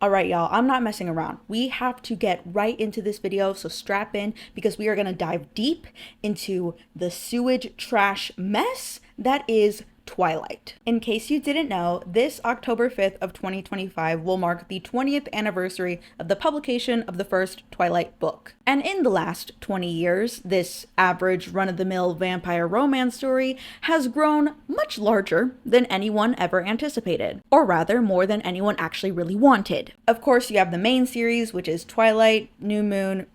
All right, y'all, I'm not messing around. We have to get right into this video, so strap in because we are going to dive deep into the sewage trash mess that is Twilight. In case you didn't know, this October 5th of 2025 will mark the 20th anniversary of the publication of the first Twilight book. And in the last 20 years, this average run-of-the-mill vampire romance story has grown much larger than anyone ever anticipated, or rather more than anyone actually really wanted. Of course, you have the main series, which is Twilight, New Moon,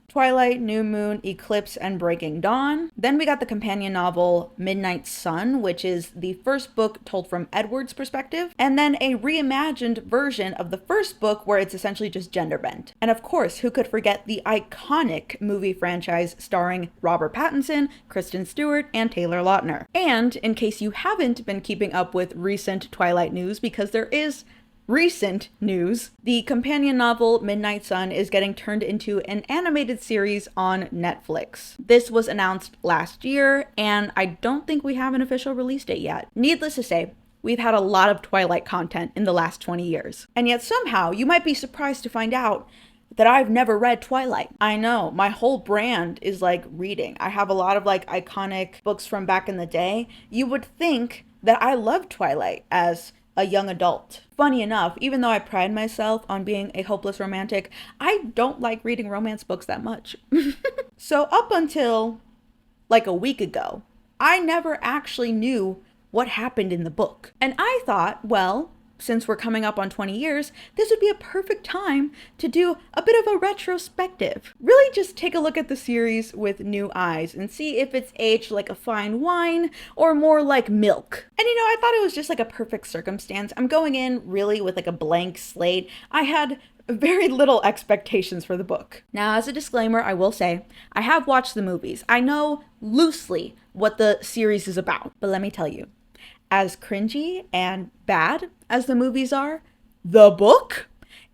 Twilight, New Moon, Eclipse, and Breaking Dawn. Then we got the companion novel Midnight Sun, which is the first book told from Edward's perspective, and then a reimagined version of the first book where it's essentially just gender bent. And of course, who could forget the iconic movie franchise starring Robert Pattinson, Kristen Stewart, and Taylor Lautner. And in case you haven't been keeping up with recent Twilight news, because there is recent news, the companion novel Midnight Sun is getting turned into an animated series on Netflix. This was announced last year, and I don't think we have an official release date yet. Needless to say, we've had a lot of Twilight content in the last 20 years. And yet somehow, you might be surprised to find out that I've never read Twilight. I know, my whole brand is like reading. I have a lot of like iconic books from back in the day. You would think that I loved Twilight as a young adult. Funny enough, even though I pride myself on being a hopeless romantic, I don't like reading romance books that much. So up until like a week ago, I never actually knew what happened in the book. And I thought, well, since we're coming up on 20 years, this would be a perfect time to do a bit of a retrospective. Really just take a look at the series with new eyes and see if it's aged like a fine wine or more like milk. And you know, I thought it was just like a perfect circumstance. I'm going in really with like a blank slate. I had very little expectations for the book. Now, as a disclaimer, I will say, I have watched the movies. I know loosely what the series is about, but let me tell you, as cringy and bad as the movies are, the book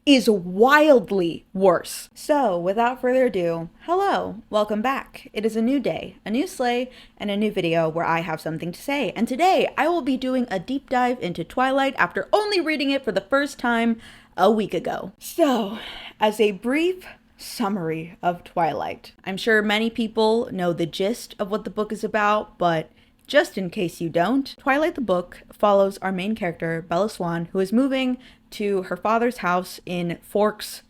is wildly worse. So without further ado, hello, welcome back. It is a new day, a new sleigh, and a new video where I have something to say. And today I will be doing a deep dive into Twilight after only reading it for the first time a week ago. So, as a brief summary of Twilight, I'm sure many people know the gist of what the book is about, but just in case you don't, Twilight the book follows our main character, Bella Swan, who is moving to her father's house in Forks,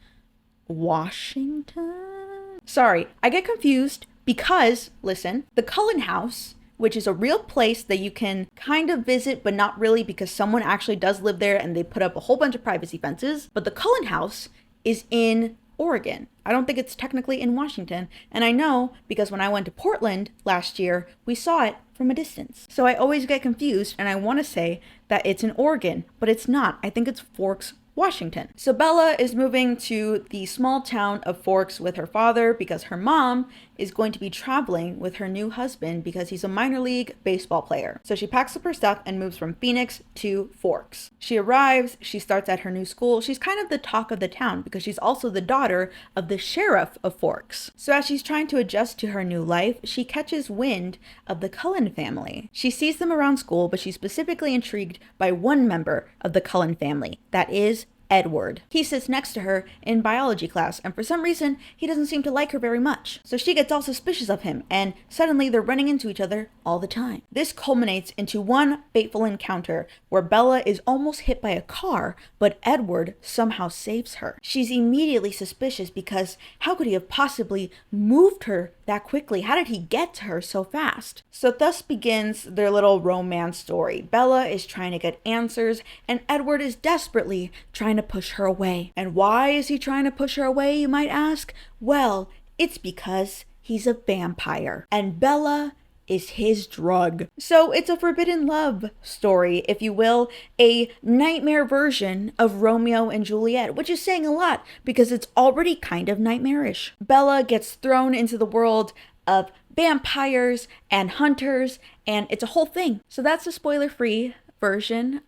Washington? Sorry, I get confused because, listen, the Cullens house, which is a real place that you can kind of visit, but not really because someone actually does live there and they put up a whole bunch of privacy fences, but the Cullens house is in Oregon. I don't think it's technically in Washington, and I know because when I went to Portland last year, we saw it from a distance. So I always get confused, and I want to say that it's in Oregon, but it's not. I think it's Forks, Washington. So Bella is moving to the small town of Forks with her father because her mom is going to be traveling with her new husband because he's a minor league baseball player. So she packs up her stuff and moves from Phoenix to Forks. She arrives, she starts at her new school. She's kind of the talk of the town because she's also the daughter of the sheriff of Forks. So as she's trying to adjust to her new life, she catches wind of the Cullens family. She sees them around school, but she's specifically intrigued by one member of the Cullens family. That is Edward. He sits next to her in biology class, and for some reason, he doesn't seem to like her very much. So she gets all suspicious of him, and suddenly they're running into each other all the time. This culminates into one fateful encounter where Bella is almost hit by a car, but Edward somehow saves her. She's immediately suspicious because how could he have possibly moved her that quickly? How did he get to her so fast? So thus begins their little romance story. Bella is trying to get answers, and Edward is desperately trying to push her away. And why is he trying to push her away, you might ask? Well, it's because he's a vampire, and Bella is his drug. So it's a forbidden love story, if you will, a nightmare version of Romeo and Juliet, which is saying a lot because it's already kind of nightmarish. Bella gets thrown into the world of vampires and hunters, and it's a whole thing. So that's a spoiler-free version.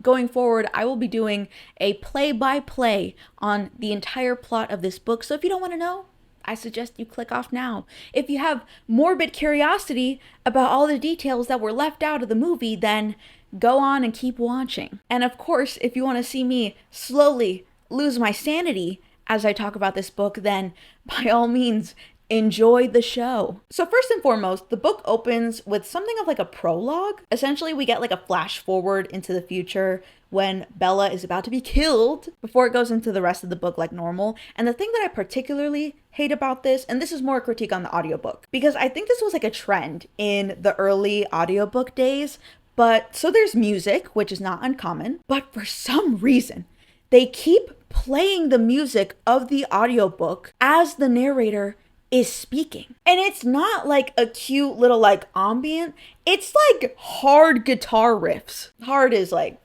Going forward, I will be doing a play-by-play on the entire plot of this book. So if you don't want to know, I suggest you click off now. If you have morbid curiosity about all the details that were left out of the movie, then go on and keep watching. And of course, if you want to see me slowly lose my sanity as I talk about this book, then by all means, enjoy the show. So first and foremost, the book opens with something of like a prologue. Essentially, we get like a flash forward into the future when Bella is about to be killed before it goes into the rest of the book like normal. And the thing that I particularly hate about this, and this is more a critique on the audiobook, because I think this was like a trend in the early audiobook days. But so there's music, which is not uncommon, but for some reason, they keep playing the music of the audiobook as the narrator is speaking. And it's not like a cute little like ambient, it's like hard guitar riffs. Hard is like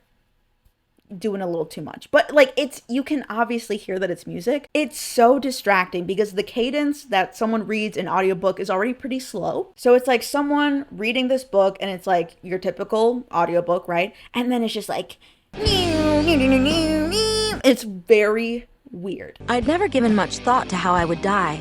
doing a little too much, but like it's, you can obviously hear that it's music. It's so distracting because the cadence that someone reads an audiobook is already pretty slow. So it's like someone reading this book and it's like your typical audiobook, right? And then it's just like it's very weird. I'd never given much thought to how I would die,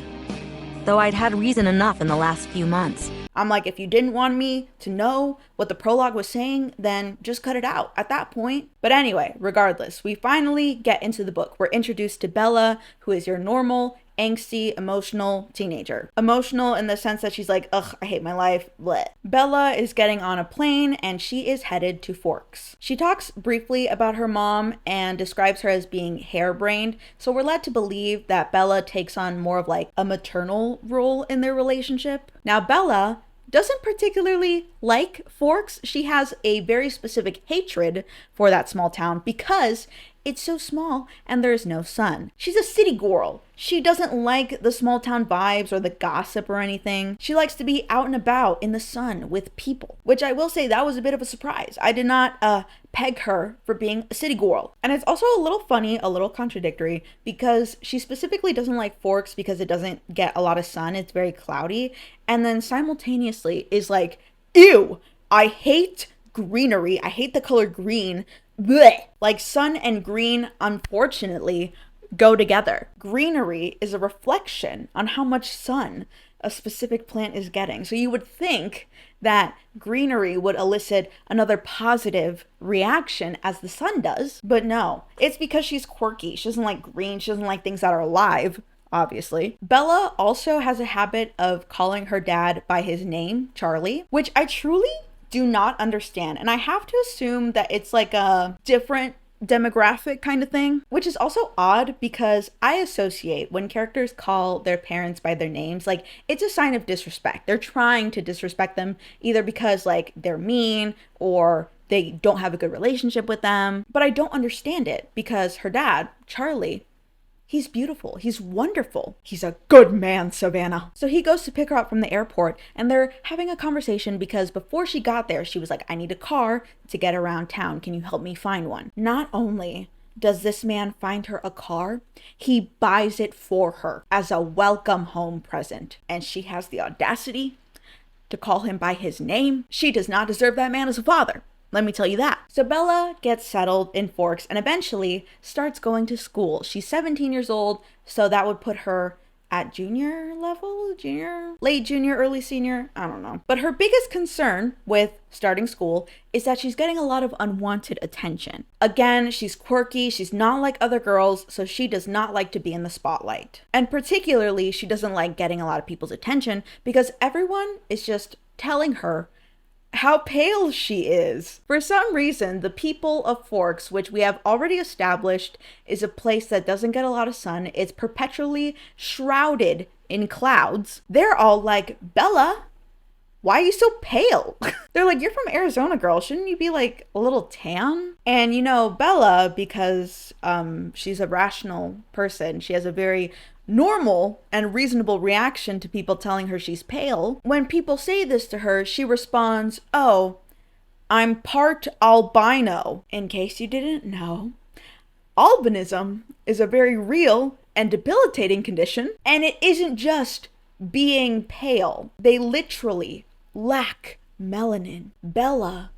though I'd had reason enough in the last few months. I'm like, if you didn't want me to know what the prologue was saying, then just cut it out at that point. But anyway, regardless, we finally get into the book. We're introduced to Bella, who is your normal, angsty, emotional teenager. Emotional in the sense that she's like, ugh, I hate my life, bleh. Bella is getting on a plane and she is headed to Forks. She talks briefly about her mom and describes her as being harebrained, so we're led to believe that Bella takes on more of like a maternal role in their relationship. Now, Bella doesn't particularly like Forks. She has a very specific hatred for that small town because it's so small and there's no sun. She's a city girl. She doesn't like the small town vibes or the gossip or anything. She likes to be out and about in the sun with people, which I will say that was a bit of a surprise. I did not peg her for being a city girl. And it's also a little funny, a little contradictory, because she specifically doesn't like Forks because it doesn't get a lot of sun. It's very cloudy. And then simultaneously is like, ew, I hate greenery. I hate the color green. Blech. Like sun and green, unfortunately, go together. Greenery is a reflection on how much sun a specific plant is getting. So you would think that greenery would elicit another positive reaction as the sun does, but no. It's because she's quirky. She doesn't like green. She doesn't like things that are alive, obviously. Bella also has a habit of calling her dad by his name, Charlie, which I truly do not understand. And I have to assume that it's like a different demographic kind of thing, which is also odd because I associate when characters call their parents by their names, like it's a sign of disrespect. They're trying to disrespect them either because like they're mean or they don't have a good relationship with them. But I don't understand it because her dad, Charlie, he's beautiful. He's wonderful. He's a good man, Savannah. So he goes to pick her up from the airport and they're having a conversation because before she got there, she was like, I need a car to get around town. Can you help me find one? Not only does this man find her a car, he buys it for her as a welcome home present. And she has the audacity to call him by his name. She does not deserve that man as a father. Let me tell you that. So Bella gets settled in Forks and eventually starts going to school. She's 17 years old, so that would put her at junior level, late junior, early senior, I don't know. But her biggest concern with starting school is that she's getting a lot of unwanted attention. Again, she's quirky, she's not like other girls, so she does not like to be in the spotlight. And particularly, she doesn't like getting a lot of people's attention because everyone is just telling her how pale she is. For some reason, the people of Forks, which we have already established is a place that doesn't get a lot of sun, it's perpetually shrouded in clouds. They're all like, Bella, why are you so pale? They're like, you're from Arizona, girl. Shouldn't you be like a little tan? And you know, Bella, because she's a rational person, she has a very normal and reasonable reaction to people telling her she's pale. When people say this to her, she responds, oh, I'm part albino. In case you didn't know, albinism is a very real and debilitating condition, and it isn't just being pale. They literally lack melanin. Bella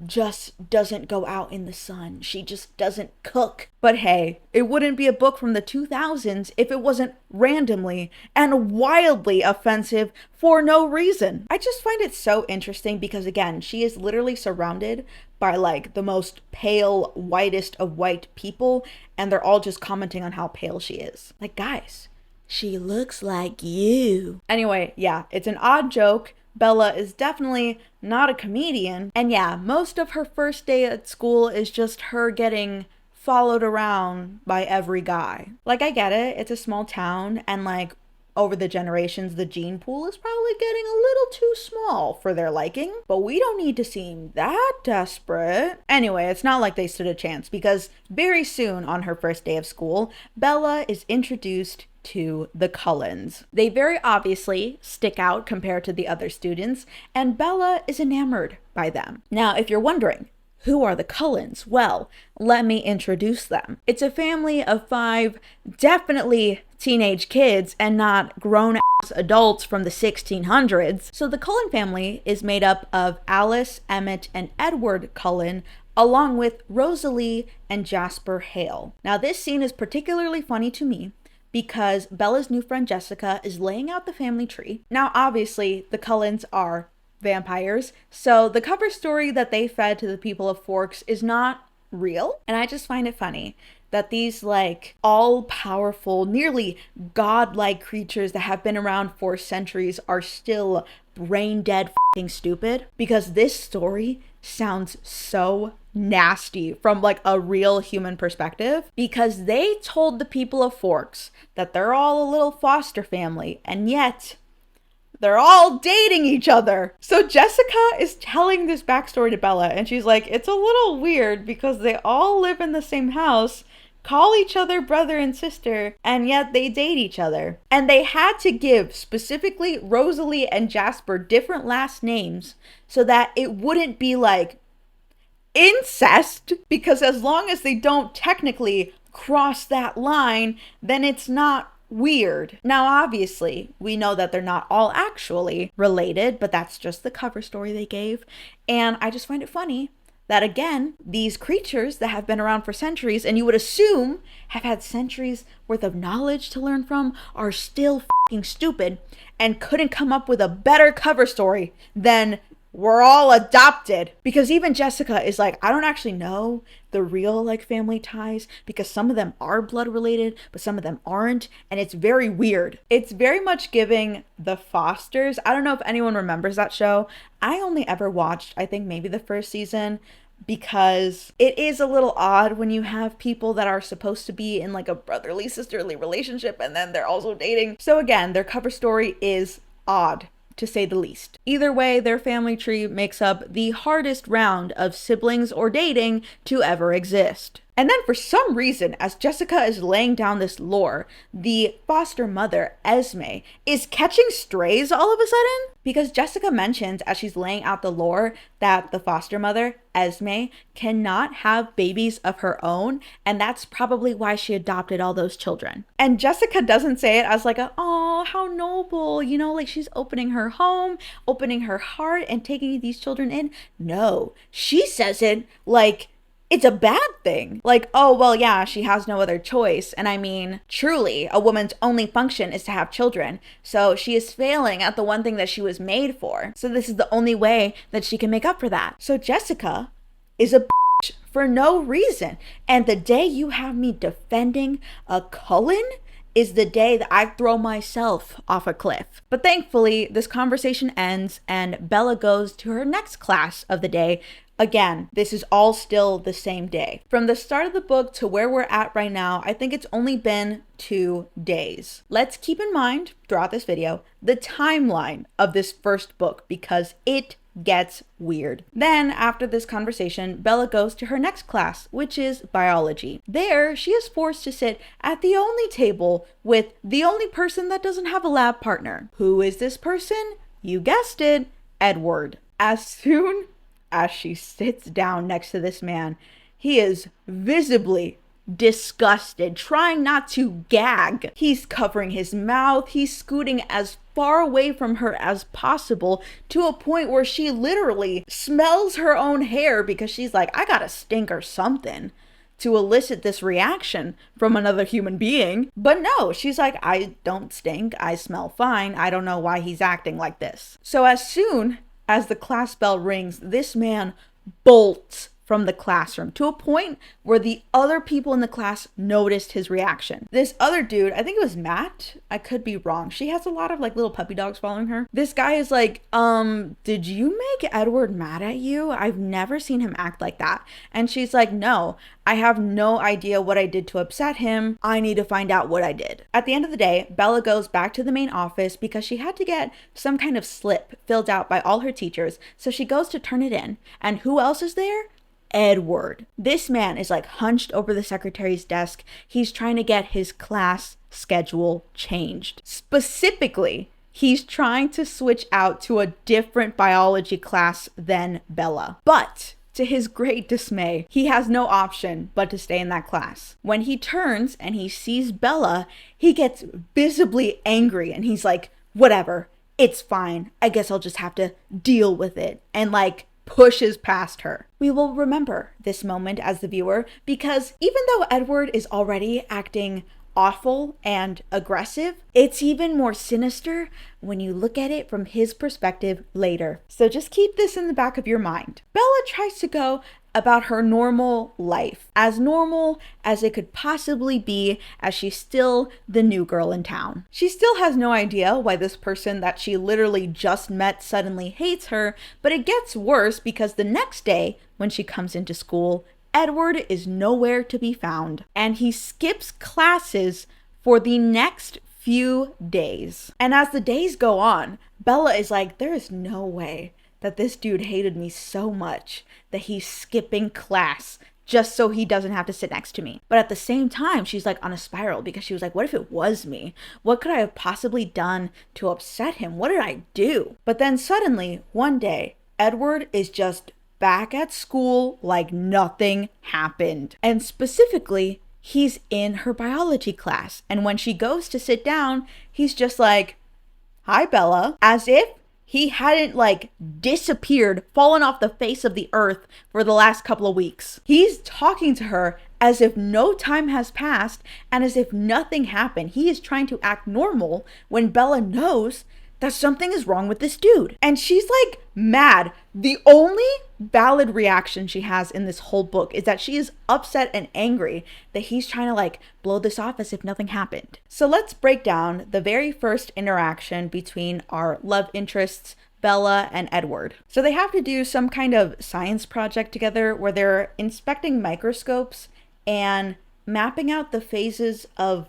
just doesn't go out in the sun. She just doesn't cook. But hey, it wouldn't be a book from the 2000s if it wasn't randomly and wildly offensive for no reason. I just find it so interesting because, again, she is literally surrounded by like the most pale, whitest of white people, and they're all just commenting on how pale she is. Like, guys, she looks like you. Anyway, yeah, it's an odd joke. Bella is definitely not a comedian. And yeah, most of her first day at school is just her getting followed around by every guy. Like, I get it, it's a small town, and like over the generations, the gene pool is probably getting a little too small for their liking, but we don't need to seem that desperate. Anyway, it's not like they stood a chance, because very soon on her first day of school, Bella is introduced to the Cullens. They very obviously stick out compared to the other students, and Bella is enamored by them. Now, if you're wondering, who are the Cullens? Well, let me introduce them. It's a family of 5 definitely teenage kids and not grown-ass adults from the 1600s. So the Cullen family is made up of Alice, Emmett, and Edward Cullen, along with Rosalie and Jasper Hale. Now, this scene is particularly funny to me because Bella's new friend Jessica is laying out the family tree. Now, obviously, the Cullens are vampires, so the cover story that they fed to the people of Forks is not real, and I just find it funny that these like all-powerful, nearly godlike creatures that have been around for centuries are still brain-dead f***ing stupid, because this story sounds so nasty from like a real human perspective, because they told the people of Forks that they're all a little foster family, and yet they're all dating each other. So Jessica is telling this backstory to Bella, and she's like, it's a little weird because they all live in the same house, call each other brother and sister, and yet they date each other. And they had to give specifically Rosalie and Jasper different last names so that it wouldn't be like incest, because as long as they don't technically cross that line, then it's not weird. Now, obviously, we know that they're not all actually related, but that's just the cover story they gave. And I just find it funny that, again, these creatures that have been around for centuries, and you would assume have had centuries worth of knowledge to learn from, are still f***ing stupid and couldn't come up with a better cover story than we're all adopted. Because even Jessica is like, I don't actually know the real like family ties, because some of them are blood related, but some of them aren't, and it's very weird. It's very much giving The Fosters. I don't know if anyone remembers that show. I only ever watched, I think, maybe the first season, because it is a little odd when you have people that are supposed to be in like a brotherly sisterly relationship and then they're also dating. So again, their cover story is odd, to say the least. Either way, their family tree makes up the hardest round of siblings or dating to ever exist. And then for some reason, as Jessica is laying down this lore, the foster mother, Esme, is catching strays all of a sudden, because Jessica mentions as she's laying out the lore that the foster mother, Esme, cannot have babies of her own, and that's probably why she adopted all those children. And Jessica doesn't say it as like a, oh, how noble, you know, like she's opening her home, opening her heart, and taking these children in. No, she says it like it's a bad thing. Like, oh, well, yeah, she has no other choice. And I mean, truly, a woman's only function is to have children. So she is failing at the one thing that she was made for. So this is the only way that she can make up for that. So Jessica is a bitch for no reason. And the day you have me defending a Cullen is the day that I throw myself off a cliff. But thankfully, this conversation ends and Bella goes to her next class of the day. Again, this is all still the same day. From the start of the book to where we're at right now, I think it's only been 2 days. Let's keep in mind throughout this video the timeline of this first book, because it gets weird. Then after this conversation, Bella goes to her next class, which is biology. There, she is forced to sit at the only table with the only person that doesn't have a lab partner. Who is this person? You guessed it, Edward. As soon as she sits down next to this man, he is visibly disgusted, trying not to gag. He's covering his mouth. He's scooting as far away from her as possible, to a point where she literally smells her own hair because she's like, I gotta stink or something to elicit this reaction from another human being. But no, she's like, I don't stink, I smell fine, I don't know why he's acting like this. So as soon as the class bell rings, this man bolts from the classroom to a point where the other people in the class noticed his reaction. This other dude, I think it was Matt, I could be wrong. She has a lot of like little puppy dogs following her. This guy is like, did you make Edward mad at you? I've never seen him act like that. And she's like, no, I have no idea what I did to upset him. I need to find out what I did. At the end of the day, Bella goes back to the main office because she had to get some kind of slip filled out by all her teachers. So she goes to turn it in. And who else is there? Edward. This man is like hunched over the secretary's desk. He's trying to get his class schedule changed. Specifically, he's trying to switch out to a different biology class than Bella. But to his great dismay, he has no option but to stay in that class. When he turns and he sees Bella, he gets visibly angry and he's like, whatever, it's fine. I guess I'll just have to deal with it. And like, pushes past her. We will remember this moment as the viewer because even though Edward is already acting awful and aggressive, it's even more sinister when you look at it from his perspective later. So just keep this in the back of your mind. Bella tries to go about her normal life, as normal as it could possibly be, as she's still the new girl in town. She still has no idea why this person that she literally just met suddenly hates her, but it gets worse because the next day when she comes into school, Edward is nowhere to be found, and he skips classes for the next few days. And as the days go on, Bella is like, there is no way that this dude hated me so much that he's skipping class just so he doesn't have to sit next to me. But at the same time, she's like on a spiral because she was like, what if it was me? What could I have possibly done to upset him? What did I do? But then suddenly, one day, Edward is just back at school like nothing happened. And specifically, he's in her biology class. And when she goes to sit down, he's just like, hi, Bella, as if he hadn't like disappeared, fallen off the face of the earth for the last couple of weeks. He's talking to her as if no time has passed and as if nothing happened. He is trying to act normal when Bella knows that something is wrong with this dude. And she's like mad. The only valid reaction she has in this whole book is that she is upset and angry that he's trying to like blow this off as if nothing happened. So let's break down the very first interaction between our love interests, Bella and Edward. So they have to do some kind of science project together where they're inspecting microscopes and mapping out the phases of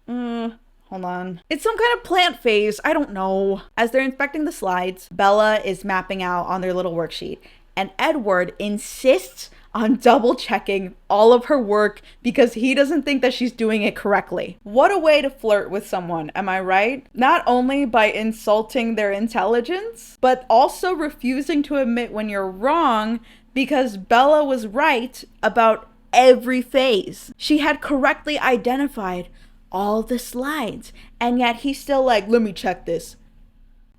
hold on. It's some kind of plant phase. I don't know. As they're inspecting the slides, Bella is mapping out on their little worksheet. And Edward insists on double checking all of her work because he doesn't think that she's doing it correctly. What a way to flirt with someone, am I right? Not only by insulting their intelligence, but also refusing to admit when you're wrong because Bella was right about every phase. She had correctly identified all the slides, and yet he's still like, let me check this.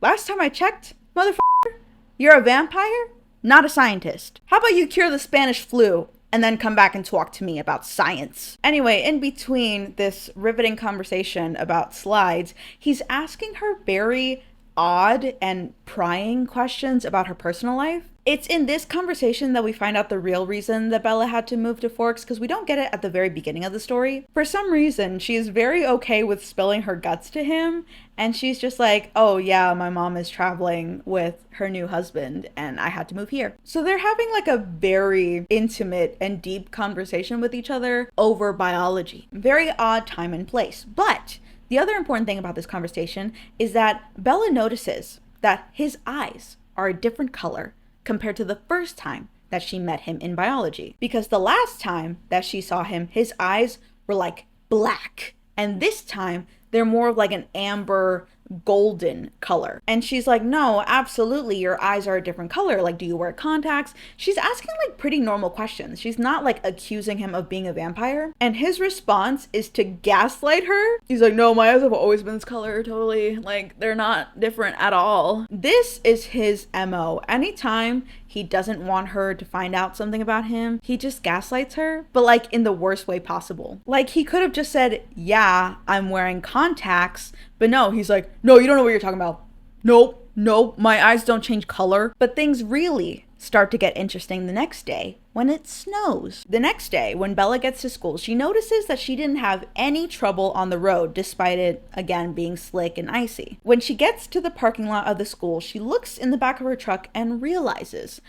Last time I checked, motherfucker, you're a vampire, not a scientist. How about you cure the Spanish flu and then come back and talk to me about science? Anyway, in between this riveting conversation about slides, he's asking her very odd and prying questions about her personal life. It's in this conversation that we find out the real reason that Bella had to move to Forks, because we don't get it at the very beginning of the story. For some reason, she is very okay with spilling her guts to him, and she's just like, oh yeah, my mom is traveling with her new husband, and I had to move here. So they're having like a very intimate and deep conversation with each other over biology. Very odd time and place. But the other important thing about this conversation is that Bella notices that his eyes are a different color compared to the first time that she met him in biology. Because the last time that she saw him, his eyes were like black. And this time, they're more of like an amber, golden color. And she's like, no, absolutely, your eyes are a different color. Like, do you wear contacts? She's asking like pretty normal questions. She's not like accusing him of being a vampire. And his response is to gaslight her. He's like, no, my eyes have always been this color, totally. Like, they're not different at all. This is his MO. Anytime he doesn't want her to find out something about him, he just gaslights her, but like in the worst way possible. Like, he could have just said, yeah, I'm wearing contacts, but no, he's like, no, you don't know what you're talking about. Nope, my eyes don't change color. But things really start to get interesting the next day when it snows. The next day, when Bella gets to school, she notices that she didn't have any trouble on the road, despite it, again, being slick and icy. When she gets to the parking lot of the school, she looks in the back of her truck and realizes,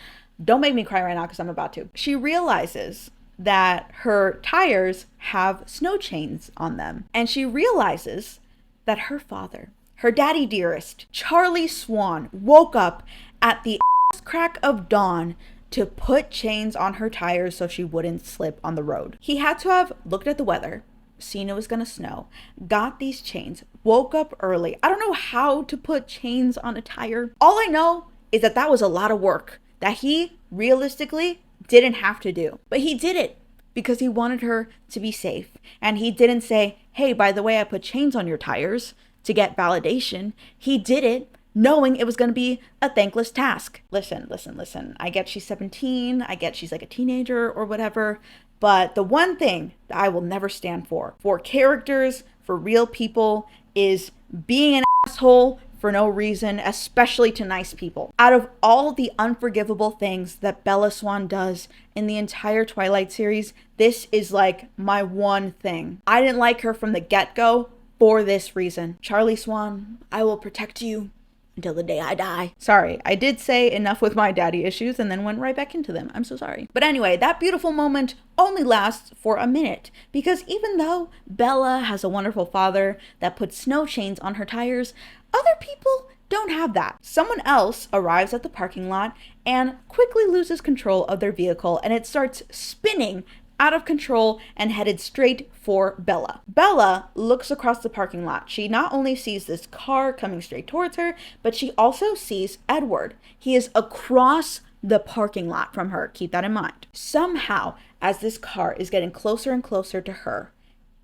don't make me cry right now because I'm about to. She realizes that her tires have snow chains on them. And she realizes that her father, her daddy dearest, Charlie Swan, woke up at the crack of dawn to put chains on her tires so she wouldn't slip on the road. He had to have looked at the weather, seen it was gonna snow, got these chains, woke up early. I don't know how to put chains on a tire. All I know is that that was a lot of work that he realistically didn't have to do. But he did it because he wanted her to be safe. And he didn't say, hey, by the way, I put chains on your tires to get validation. He did it knowing it was going to be a thankless task. Listen. I get she's 17. I get she's like a teenager or whatever. But the one thing that I will never stand for characters, for real people, is being an asshole for no reason, especially to nice people. Out of all the unforgivable things that Bella Swan does in the entire Twilight series, this is like my one thing. I didn't like her from the get-go for this reason. Charlie Swan, I will protect you until the day I die. Sorry, I did say enough with my daddy issues and then went right back into them. I'm so sorry. But anyway, that beautiful moment only lasts for a minute, because even though Bella has a wonderful father that puts snow chains on her tires, other people don't have that. Someone else arrives at the parking lot and quickly loses control of their vehicle, and it starts spinning out of control and headed straight for Bella. Bella looks across the parking lot. She not only sees this car coming straight towards her, but she also sees Edward. He is across the parking lot from her. Keep that in mind. Somehow, as this car is getting closer and closer to her,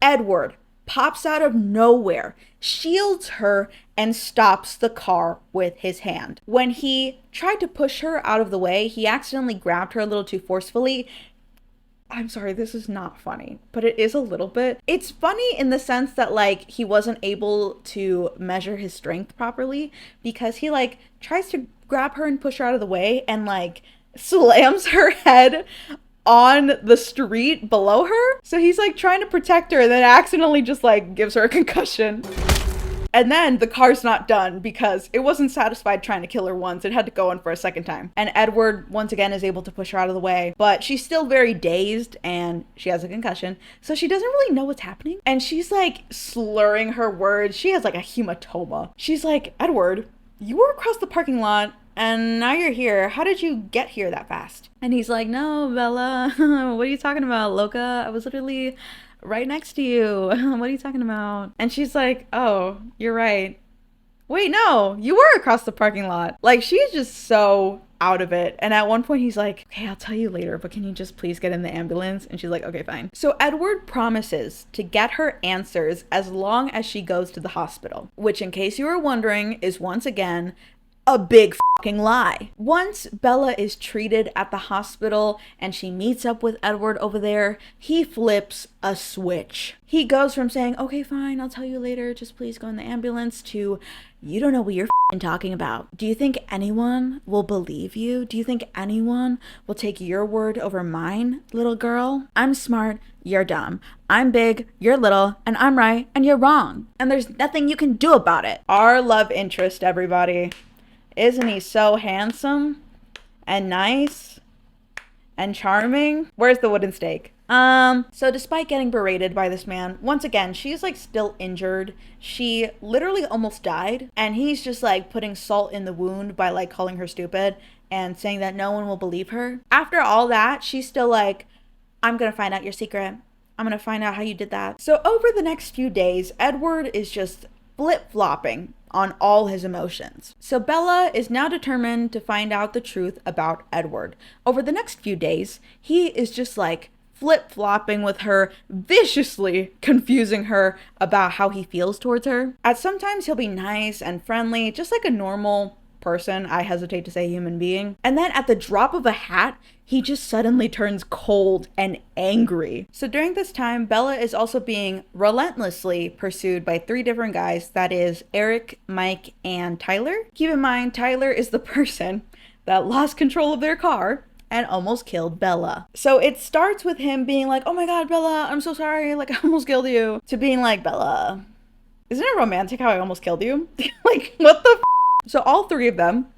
Edward pops out of nowhere, shields her, and stops the car with his hand. When he tried to push her out of the way, he accidentally grabbed her a little too forcefully. I'm sorry, this is not funny, but it is a little bit. It's funny in the sense that like he wasn't able to measure his strength properly, because he like tries to grab her and push her out of the way and like slams her head on the street below her. So he's like trying to protect her and then accidentally just like gives her a concussion. And then the car's not done because it wasn't satisfied trying to kill her once. It had to go in for a second time. And Edward, once again, is able to push her out of the way. But she's still very dazed and she has a concussion. So she doesn't really know what's happening. And she's like slurring her words. She has like a hematoma. She's like, Edward, you were across the parking lot and now you're here. How did you get here that fast? And he's like, no, Bella, what are you talking about, loca? I was literally right next to you. What are you talking about? And she's like, oh, you're right. Wait, no, you were across the parking lot. Like, she's just so out of it. And at one point he's like, okay, I'll tell you later, but can you just please get in the ambulance? And she's like, okay, fine. So Edward promises to get her answers as long as she goes to the hospital, which, in case you were wondering, is once again a big fucking lie. Once Bella is treated at the hospital and she meets up with Edward over there, he flips a switch. He goes from saying, okay, fine, I'll tell you later, just please go in the ambulance, to, you don't know what you're talking about. Do you think anyone will believe you? Do you think anyone will take your word over mine, little girl? I'm smart, you're dumb. I'm big, you're little, and I'm right, and you're wrong. And there's nothing you can do about it. Our love interest, everybody. Isn't he so handsome and nice and charming? Where's the wooden stake? So despite getting berated by this man, once again, she's like still injured. She literally almost died, and he's just like putting salt in the wound by like calling her stupid and saying that no one will believe her. After all that, she's still like, I'm gonna find out your secret. I'm gonna find out how you did that. So over the next few days, Edward is just flip-flopping on all his emotions. So Bella is now determined to find out the truth about Edward. Over the next few days, he is just like flip-flopping with her, viciously confusing her about how he feels towards her. At sometimes he'll be nice and friendly, just like a normal person, I hesitate to say human being. And then at the drop of a hat, he just suddenly turns cold and angry. So during this time, Bella is also being relentlessly pursued by 3 different guys. That is Eric, Mike, and Tyler. Keep in mind, Tyler is the person that lost control of their car and almost killed Bella. So it starts with him being like, oh my god, Bella, I'm so sorry, like I almost killed you, to being like, Bella, isn't it romantic how I almost killed you? Like, what the f? So all 3 of them,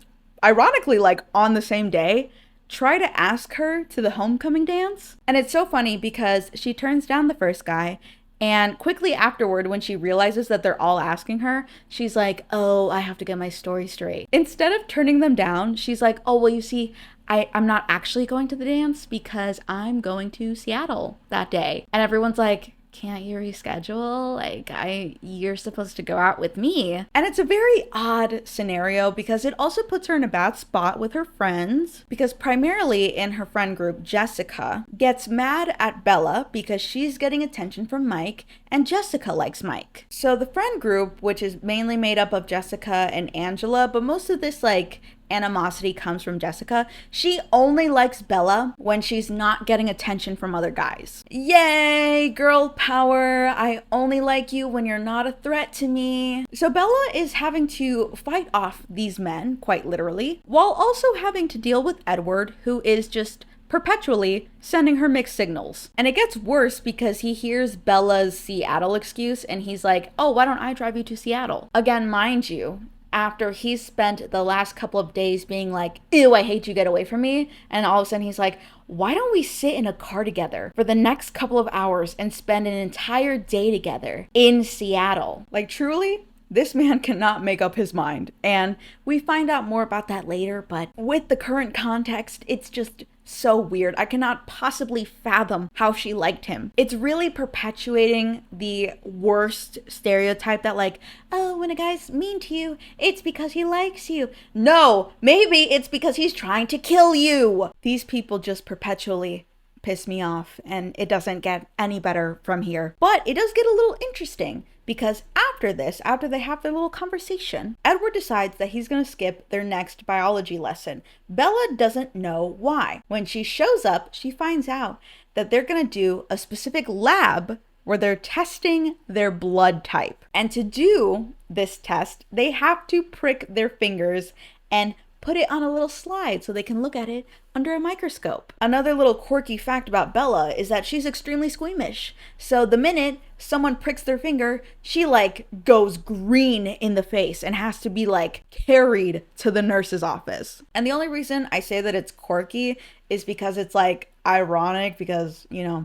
ironically, like on the same day, try to ask her to the homecoming dance. And it's so funny because she turns down the first guy, and quickly afterward, when she realizes that they're all asking her, she's like, oh, I have to get my story straight. Instead of turning them down, she's like, oh, well, you see, I'm not actually going to the dance because I'm going to Seattle that day. And everyone's like, can't you reschedule? Like, you're supposed to go out with me. And it's a very odd scenario because it also puts her in a bad spot with her friends, because primarily in her friend group, Jessica gets mad at Bella because she's getting attention from Mike, and Jessica likes Mike. So the friend group, which is mainly made up of Jessica and Angela, but most of this like animosity comes from Jessica. She only likes Bella when she's not getting attention from other guys. Yay, girl power. I only like you when you're not a threat to me. So Bella is having to fight off these men, quite literally, while also having to deal with Edward, who is just perpetually sending her mixed signals. And it gets worse because he hears Bella's Seattle excuse and he's like, oh, why don't I drive you to Seattle? Again, mind you, after he's spent the last couple of days being like, ew, I hate you, get away from me. And all of a sudden he's like, why don't we sit in a car together for the next couple of hours and spend an entire day together in Seattle? Like, truly, this man cannot make up his mind. And we find out more about that later, but with the current context, it's just so weird. I cannot possibly fathom how she liked him. It's really perpetuating the worst stereotype that like, oh, when a guy's mean to you, it's because he likes you. No, maybe it's because he's trying to kill you. These people just perpetually piss me off, and it doesn't get any better from here. But it does get a little interesting because after this, after they have their little conversation, Edward decides that he's going to skip their next biology lesson. Bella doesn't know why. When she shows up, she finds out that they're going to do a specific lab where they're testing their blood type. And to do this test, they have to prick their fingers and put it on a little slide so they can look at it under a microscope. Another little quirky fact about Bella is that she's extremely squeamish. So the minute someone pricks their finger, she like goes green in the face and has to be like carried to the nurse's office. And the only reason I say that it's quirky is because it's like ironic because, you know,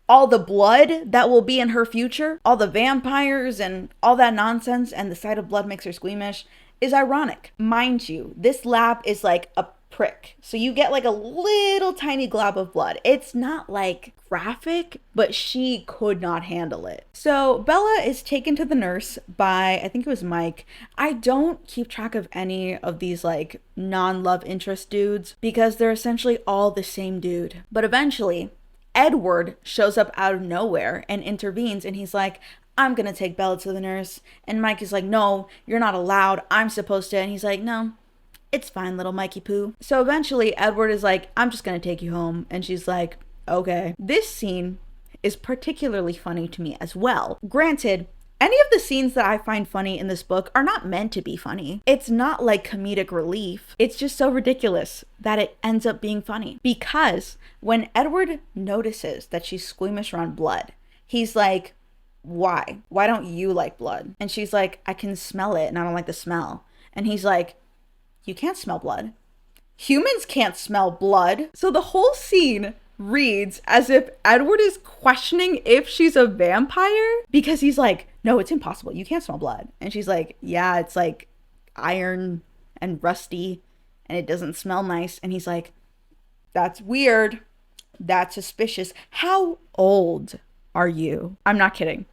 all the blood that will be in her future, all the vampires and all that nonsense, and the sight of blood makes her squeamish, is ironic. Mind you, this lab is like a prick. So you get like a little tiny glob of blood. It's not like graphic, but she could not handle it. So Bella is taken to the nurse by, I think it was Mike. I don't keep track of any of these like non-love interest dudes because they're essentially all the same dude. But eventually, Edward shows up out of nowhere and intervenes, and he's like, I'm gonna take Bella to the nurse. And Mike is like, no, you're not allowed. I'm supposed to. And he's like, no, it's fine, little Mikey Poo. So eventually Edward is like, I'm just gonna take you home. And she's like, okay. This scene is particularly funny to me as well. Granted, any of the scenes that I find funny in this book are not meant to be funny. It's not like comedic relief. It's just so ridiculous that it ends up being funny. Because when Edward notices that she's squeamish around blood, he's like, why? Why don't you like blood? And she's like, I can smell it and I don't like the smell. And he's like, you can't smell blood. Humans can't smell blood. So the whole scene reads as if Edward is questioning if she's a vampire because he's like, no, it's impossible. You can't smell blood. And she's like, yeah, it's like iron and rusty and it doesn't smell nice. And he's like, that's weird. That's suspicious. How old are you? I'm not kidding.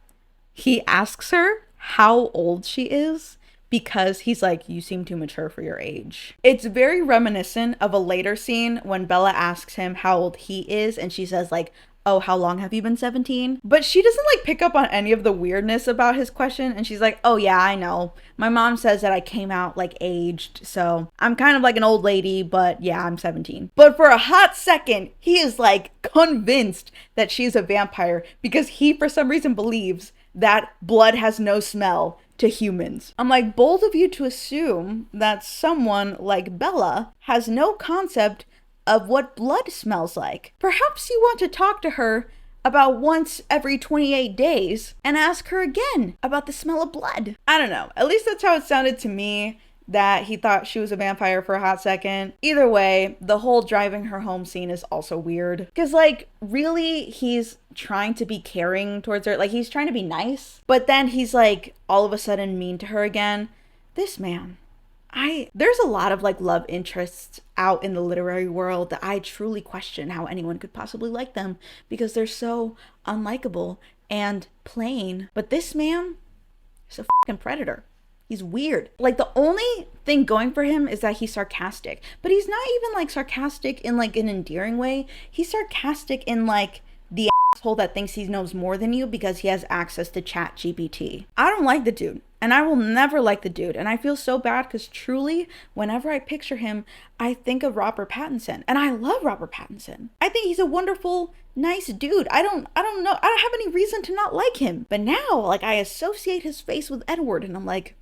He asks her how old she is because he's like, you seem too mature for your age. It's very reminiscent of a later scene when Bella asks him how old he is, and she says like, oh, how long have you been 17? But she doesn't like pick up on any of the weirdness about his question, and she's like, oh yeah, I know. My mom says that I came out like aged, so I'm kind of like an old lady, but yeah, I'm 17. But for a hot second, he is like convinced that she's a vampire because he for some reason believes that blood has no smell to humans. I'm like, bold of you to assume that someone like Bella has no concept of what blood smells like. Perhaps you want to talk to her about once every 28 days and ask her again about the smell of blood. I don't know. At least that's how it sounded to me, that he thought she was a vampire for a hot second. Either way, the whole driving her home scene is also weird. Because like, really, he's trying to be caring towards her. Like, he's trying to be nice. But then he's like, all of a sudden mean to her again. This man. There's a lot of like love interests out in the literary world that I truly question how anyone could possibly like them because they're so unlikable and plain. But this man is a fucking predator. He's weird. Like, the only thing going for him is that he's sarcastic, but he's not even like sarcastic in like an endearing way. He's sarcastic in like the asshole that thinks he knows more than you because he has access to ChatGPT. I don't like the dude. And I will never like the dude. And I feel so bad because truly, whenever I picture him, I think of Robert Pattinson. And I love Robert Pattinson. I think he's a wonderful, nice dude. I don't know. I don't have any reason to not like him. But now, like, I associate his face with Edward and I'm like,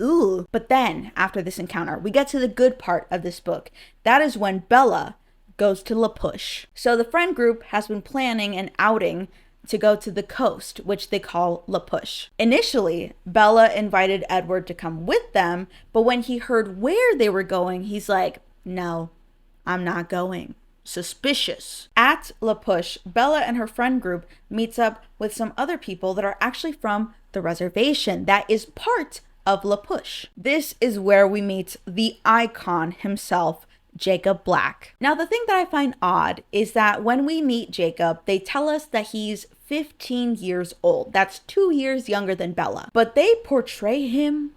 ooh. But then, after this encounter, we get to the good part of this book. That is when Bella goes to La Push. So the friend group has been planning an outing to go to the coast, which they call La Push. Initially, Bella invited Edward to come with them, but when he heard where they were going, he's like, no, I'm not going. Suspicious. At La Push, Bella and her friend group meets up with some other people that are actually from the reservation that is part of La Push. This is where we meet the icon himself, Jacob Black. Now, the thing that I find odd is that when we meet Jacob, they tell us that he's 15 years old. That's 2 years younger than Bella. But they portray him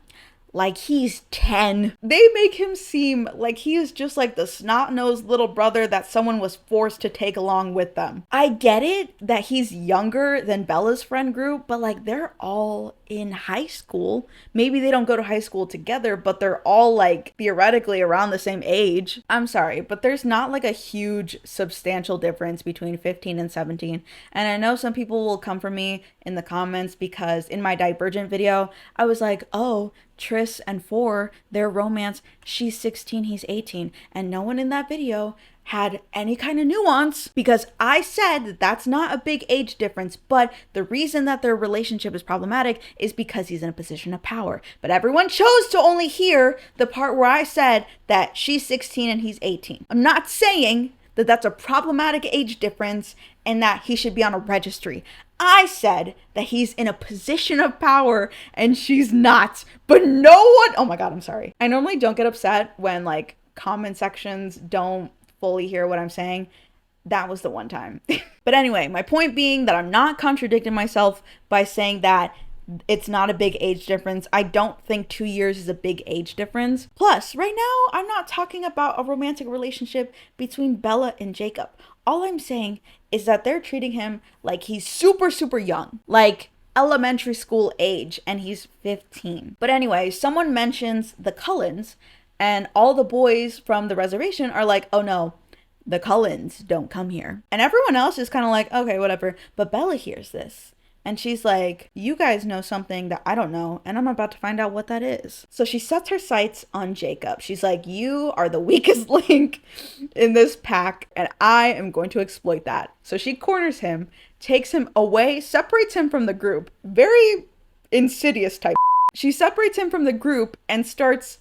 like he's 10. They make him seem like he is just like the snot-nosed little brother that someone was forced to take along with them. I get it that he's younger than Bella's friend group, but like, they're all in high school. Maybe they don't go to high school together, but they're all like theoretically around the same age. I'm sorry, but there's not like a huge substantial difference between 15 and 17. And I know some people will come for me in the comments because in my Divergent video, I was like, oh, Tris and Four, their romance, she's 16, he's 18. And no one in that video had any kind of nuance because I said that that's not a big age difference, but the reason that their relationship is problematic is because he's in a position of power. But everyone chose to only hear the part where I said that she's 16 and he's 18. I'm not saying that that's a problematic age difference and that he should be on a registry. I said that he's in a position of power and she's not, but no one, oh my God, I'm sorry. I normally don't get upset when like comment sections don't fully hear what I'm saying. That was the one time. But anyway, my point being that I'm not contradicting myself by saying that it's not a big age difference. I don't think 2 years is a big age difference. Plus, right now, I'm not talking about a romantic relationship between Bella and Jacob. All I'm saying is that they're treating him like he's super, super young. Like elementary school age, and he's 15. But anyway, someone mentions the Cullens, and all the boys from the reservation are like, oh no, the Cullens don't come here. And everyone else is kind of like, okay, whatever. But Bella hears this. And she's like, you guys know something that I don't know, and I'm about to find out what that is. So she sets her sights on Jacob. She's like, you are the weakest link in this pack, and I am going to exploit that. So she corners him, takes him away, separates him from the group. Very insidious type. She separates him from the group and starts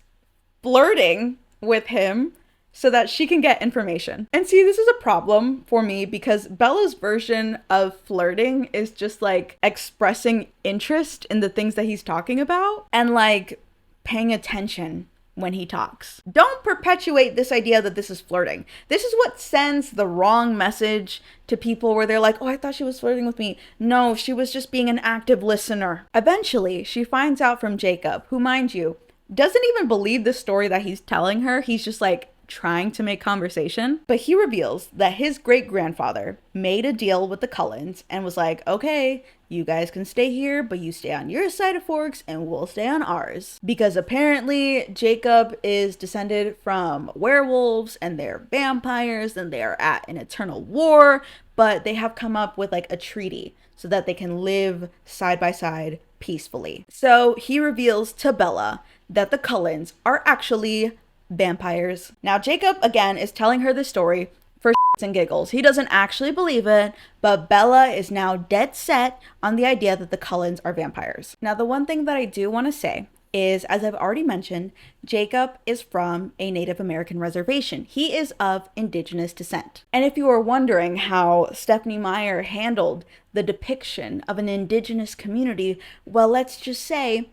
flirting with him so that she can get information. And see, this is a problem for me because Bella's version of flirting is just like expressing interest in the things that he's talking about and like paying attention when he talks. Don't perpetuate this idea that this is flirting. This is what sends the wrong message to people where they're like, oh, I thought she was flirting with me. No, she was just being an active listener. Eventually, she finds out from Jacob, who, mind you, doesn't even believe the story that he's telling her. He's just like trying to make conversation. But he reveals that his great-grandfather made a deal with the Cullens and was like, okay, you guys can stay here, but you stay on your side of Forks and we'll stay on ours. Because apparently Jacob is descended from werewolves and they're vampires and they are at an eternal war, but they have come up with like a treaty so that they can live side by side peacefully. So he reveals to Bella that the Cullens are actually vampires. Now Jacob again is telling her the story for shits and giggles. He doesn't actually believe it, but Bella is now dead set on the idea that the Cullens are vampires. Now the one thing that I do want to say is, as I've already mentioned, Jacob is from a Native American reservation. He is of indigenous descent. And if you are wondering how Stephenie Meyer handled the depiction of an indigenous community, well, let's just say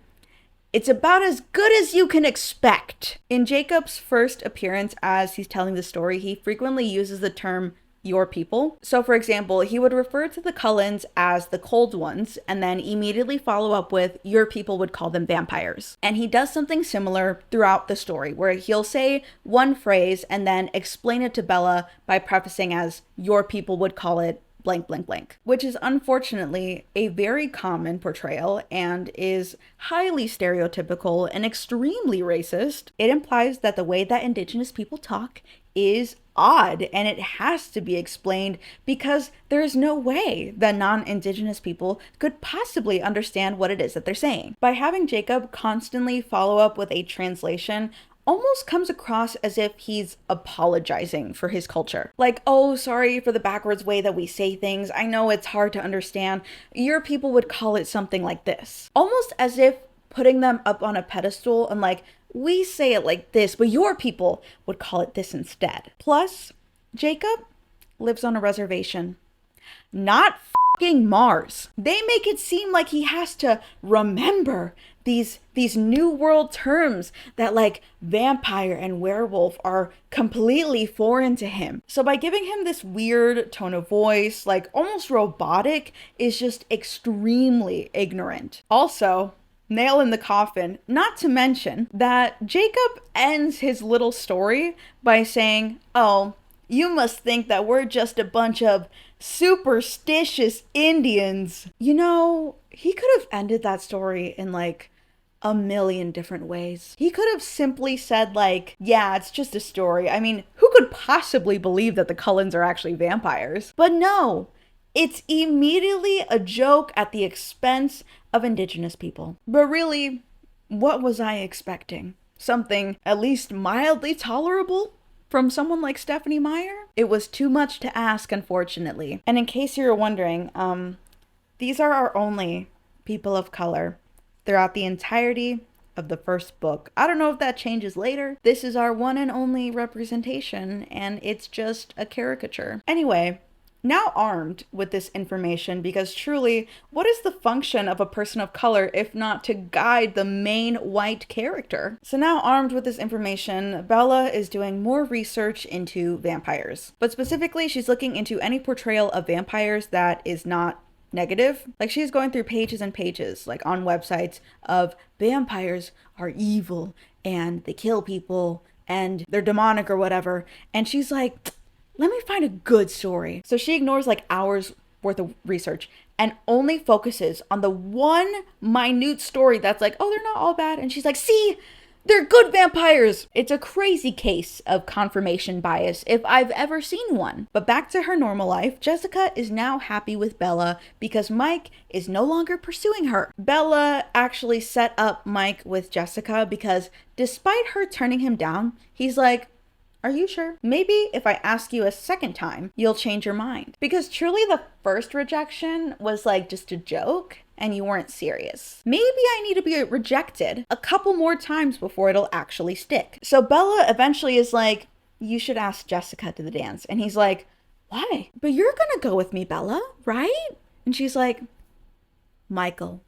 it's about as good as you can expect. In Jacob's first appearance as he's telling the story, he frequently uses the term your people. So for example, he would refer to the Cullens as the cold ones and then immediately follow up with your people would call them vampires. And he does something similar throughout the story where he'll say one phrase and then explain it to Bella by prefacing as your people would call it blank, blank, blank, which is unfortunately a very common portrayal and is highly stereotypical and extremely racist. It implies that the way that indigenous people talk is odd and it has to be explained because there is no way that non-indigenous people could possibly understand what it is that they're saying. By having Jacob constantly follow up with a translation almost comes across as if he's apologizing for his culture. Like, oh, sorry for the backwards way that we say things. I know it's hard to understand. Your people would call it something like this. Almost as if putting them up on a pedestal and like, we say it like this, but your people would call it this instead. Plus, Jacob lives on a reservation. Not fucking Mars. They make it seem like he has to remember these new world terms that like vampire and werewolf are completely foreign to him. So by giving him this weird tone of voice, like almost robotic, is just extremely ignorant. Also, nail in the coffin, not to mention that Jacob ends his little story by saying, oh, you must think that we're just a bunch of superstitious Indians. You know, he could have ended that story in like a million different ways. He could have simply said like, yeah, it's just a story. I mean, who could possibly believe that the Cullens are actually vampires? But no, it's immediately a joke at the expense of indigenous people. But really, what was I expecting? Something at least mildly tolerable from someone like Stephenie Meyer? It was too much to ask, unfortunately. And in case you were wondering, these are our only people of color throughout the entirety of the first book. I don't know if that changes later. This is our one and only representation, and it's just a caricature. Anyway, now armed with this information, because truly, what is the function of a person of color if not to guide the main white character? So now armed with this information, Bella is doing more research into vampires. But specifically, she's looking into any portrayal of vampires that is not negative. Like she's going through pages and pages, like on websites of vampires are evil and they kill people and they're demonic or whatever. And she's like, let me find a good story. So she ignores like hours worth of research and only focuses on the one minute story that's like, oh, they're not all bad. And she's like, see, they're good vampires. It's a crazy case of confirmation bias if I've ever seen one. But back to her normal life, Jessica is now happy with Bella because Mike is no longer pursuing her. Bella actually set up Mike with Jessica because despite her turning him down, he's like, are you sure? Maybe if I ask you a second time, you'll change your mind. Because truly the first rejection was like just a joke and you weren't serious. Maybe I need to be rejected a couple more times before it'll actually stick. So Bella eventually is like, you should ask Jessica to the dance. And he's like, why? But you're gonna go with me, Bella, right? And she's like, Michael,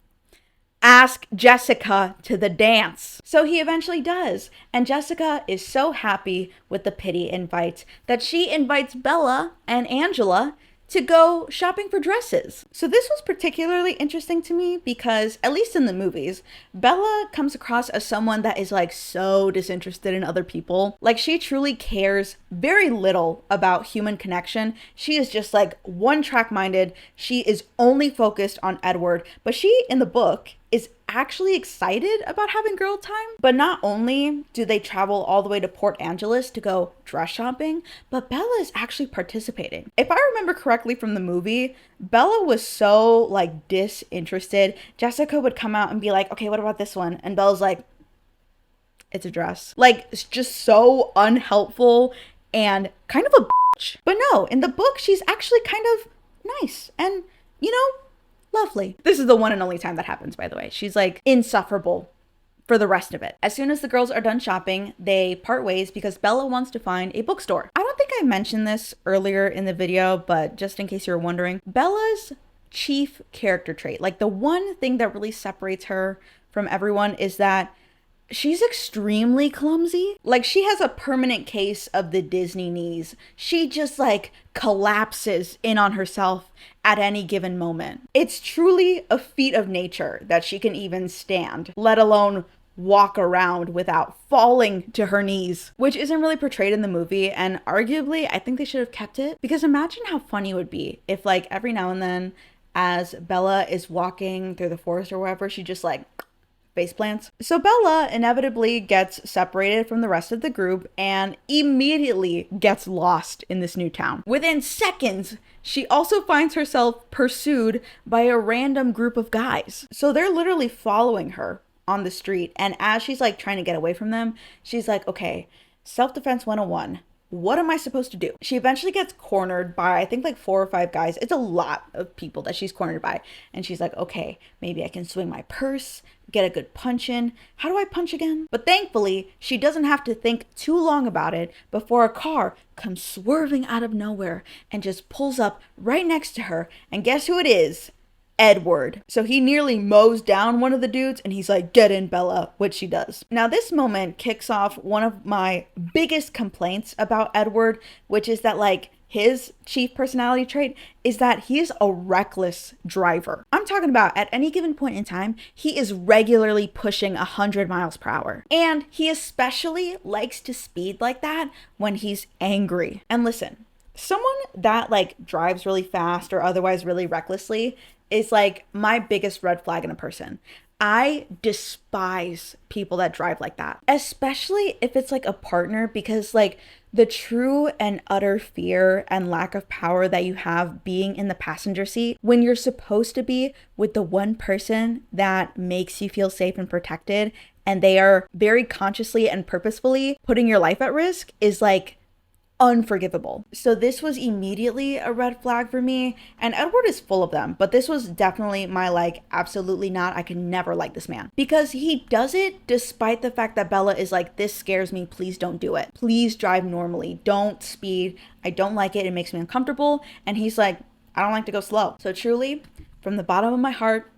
ask Jessica to the dance. So he eventually does. And Jessica is so happy with the pity invite that she invites Bella and Angela to go shopping for dresses. So this was particularly interesting to me because, at least in the movies, Bella comes across as someone that is like so disinterested in other people. Like she truly cares very little about human connection. She is just like one-track minded. She is only focused on Edward. But she, in the book, is actually excited about having girl time. But not only do they travel all the way to Port Angeles to go dress shopping, but Bella is actually participating. If I remember correctly from the movie, Bella was so like disinterested. Jessica would come out and be like, okay, what about this one? And Bella's like, it's a dress. Like, it's just so unhelpful and kind of a bitch. But no, in the book, she's actually kind of nice and, you know, lovely. This is the one and only time that happens, by the way. She's like insufferable for the rest of it. As soon as the girls are done shopping, they part ways because Bella wants to find a bookstore. I don't think I mentioned this earlier in the video, but just in case you're wondering, Bella's chief character trait, like the one thing that really separates her from everyone, is that she's extremely clumsy. Like she has a permanent case of the Disney knees. She just like collapses in on herself at any given moment. It's truly a feat of nature that she can even stand, let alone walk around without falling to her knees, which isn't really portrayed in the movie. And arguably, I think they should have kept it, because imagine how funny it would be if like every now and then as Bella is walking through the forest or wherever, she just like face plants. So Bella inevitably gets separated from the rest of the group and immediately gets lost in this new town. Within seconds, she also finds herself pursued by a random group of guys. So they're literally following her on the street. And as she's like trying to get away from them, she's like, okay, self-defense 101. What am I supposed to do? She eventually gets cornered by, I think, like 4 or 5 guys. It's a lot of people that she's cornered by. And she's like, okay, maybe I can swing my purse, get a good punch in. How do I punch again? But thankfully, she doesn't have to think too long about it before a car comes swerving out of nowhere and just pulls up right next to her. And guess who it is? Edward. So he nearly mows down one of the dudes and he's like, get in, Bella, which she does. Now this moment kicks off one of my biggest complaints about Edward, which is that like his chief personality trait is that he is a reckless driver. I'm talking about at any given point in time, he is regularly pushing 100 miles per hour. And he especially likes to speed like that when he's angry. And listen, someone that like drives really fast or otherwise really recklessly is like my biggest red flag in a person. I despise people that drive like that, especially if it's like a partner, because like the true and utter fear and lack of power that you have being in the passenger seat when you're supposed to be with the one person that makes you feel safe and protected, and they are very consciously and purposefully putting your life at risk, is like unforgivable. So this was immediately a red flag for me, and Edward is full of them, but this was definitely my like, absolutely not, I could never like this man, because he does it despite the fact that Bella is like, this scares me, please don't do it, please drive normally, don't speed, I don't like it, it makes me uncomfortable. And he's like, I don't like to go slow. So truly, from the bottom of my heart,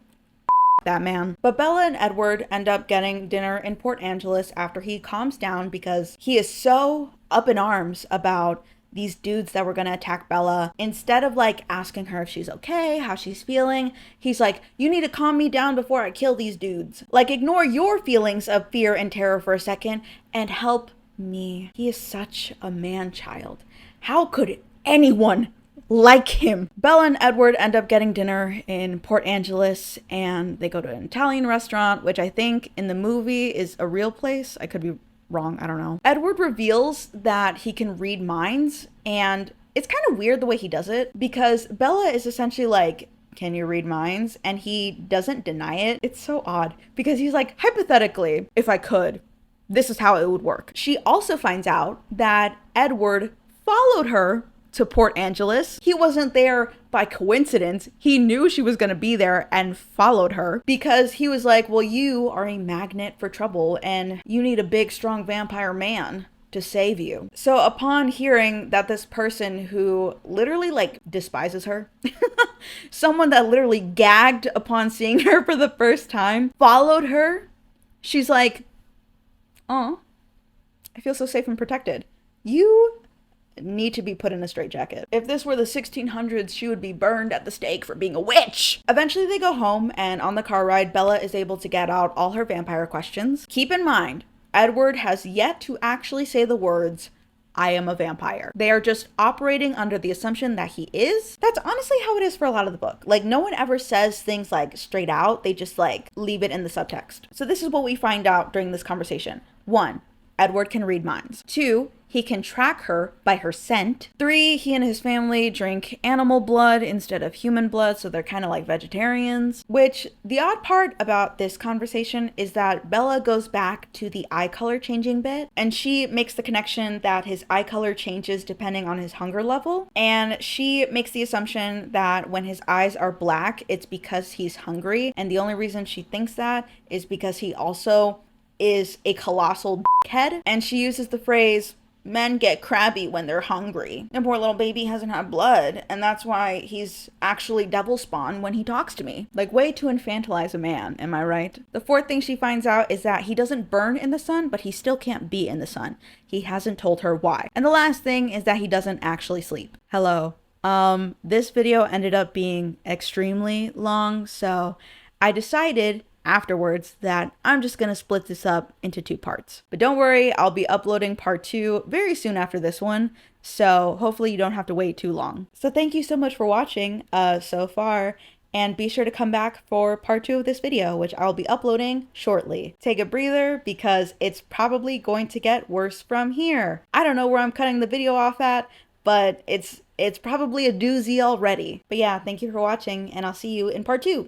that man. But Bella and Edward end up getting dinner in Port Angeles after he calms down, because he is so up in arms about these dudes that were gonna attack Bella. Instead of like asking her if she's okay, how she's feeling, he's like, you need to calm me down before I kill these dudes. Like, ignore your feelings of fear and terror for a second and help me. He is such a man-child. How could anyone like him? Bella and Edward end up getting dinner in Port Angeles, and they go to an Italian restaurant, which I think in the movie is a real place. I could be wrong, I don't know. Edward reveals that he can read minds, and it's kind of weird the way he does it, because Bella is essentially like, can you read minds? And he doesn't deny it. It's so odd, because he's like, hypothetically, if I could, this is how it would work. She also finds out that Edward followed her to Port Angeles. He wasn't there by coincidence. He knew she was going to be there and followed her, because he was like, well, you are a magnet for trouble and you need a big, strong vampire man to to save you. So upon hearing that this person who literally like despises her, someone that literally gagged upon seeing her for the first time, followed her, she's like, oh, I feel so safe and protected. You need to be put in a straitjacket. If this were the 1600s, she would be burned at the stake for being a witch. Eventually they go home, and on the car ride, Bella is able to get out all her vampire questions. Keep in mind, Edward has yet to actually say the words, I am a vampire. They are just operating under the assumption that he is. That's honestly how it is for a lot of the book. Like, no one ever says things like straight out. They just like leave it in the subtext. So this is what we find out during this conversation. 1, Edward can read minds. 2, he can track her by her scent. 3, he and his family drink animal blood instead of human blood, so they're kind of like vegetarians. Which, the odd part about this conversation is that Bella goes back to the eye color changing bit, and she makes the connection that his eye color changes depending on his hunger level. And she makes the assumption that when his eyes are black, it's because he's hungry. And the only reason she thinks that is because he also is a colossal head. And she uses the phrase, men get crabby when they're hungry. And poor little baby hasn't had blood, and that's why he's actually devil spawn when he talks to me. Like, way to infantilize a man, am I right? The 4th thing she finds out is that he doesn't burn in the sun, but he still can't be in the sun. He hasn't told her why. And the last thing is that he doesn't actually sleep. Hello. This video ended up being extremely long, so I decided afterwards that I'm just gonna split this up into 2 parts. But don't worry, I'll be uploading part 2 very soon after this one, so hopefully you don't have to wait too long. So thank you so much for watching so far, and be sure to come back for part 2 of this video, which I'll be uploading shortly. Take a breather, because it's probably going to get worse from here. I don't know where I'm cutting the video off at, but it's probably a doozy already. But yeah, thank you for watching, and I'll see you in part 2.